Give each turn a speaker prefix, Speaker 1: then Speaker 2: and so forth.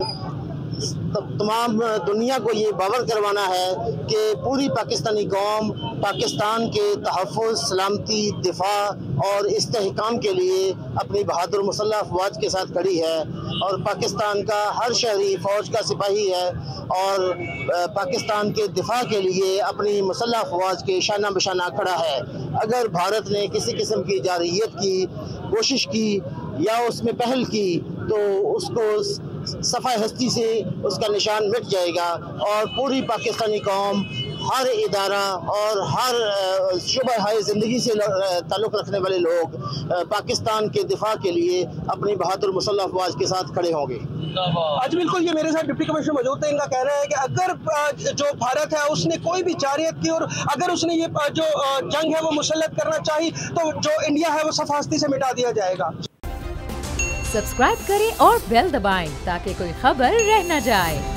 Speaker 1: तमाम दुनिया को ये बावर करवाना है कि पूरी पाकिस्तानी कौम पाकिस्तान के तहफ़्फ़ुज़, सलामती, दिफा और इस्तेहकाम के लिए अपनी बहादुर मुसल्लह अफ़वाज के साथ खड़ी है और पाकिस्तान का हर शहरी फ़ौज का सिपाही है और पाकिस्तान के दिफा के लिए अपनी मुसल्लह अफ़वाज के शाना बशाना खड़ा है। अगर भारत ने किसी किस्म की जारहियत की कोशिश की या उसमें पहल की तो उसको सफ़ाए हस्ती से उसका निशान मिट जाएगा और पूरी पाकिस्तानी कौम, हर इदारा और हर शुबा हाय ज़िंदगी से ताल्लुक़ रखने वाले लोग पाकिस्तान के दिफा के लिए अपनी बहादुर मुसल्लह अफ़वाज के साथ खड़े होंगे।
Speaker 2: आज बिल्कुल ये मेरे साथ डिप्टी कमिश्नर मौजूद थे। इनका कहना है कि अगर जो भारत है उसने कोई भी जारहियत की और अगर उसने ये जो जंग है वो मुसल्लत करना चाहिए तो जो इंडिया है वो सफ़ा हस्ती से मिटा दिया जाएगा।
Speaker 3: सब्सक्राइब करें और बेल दबाएं ताकि कोई खबर रह न जाए।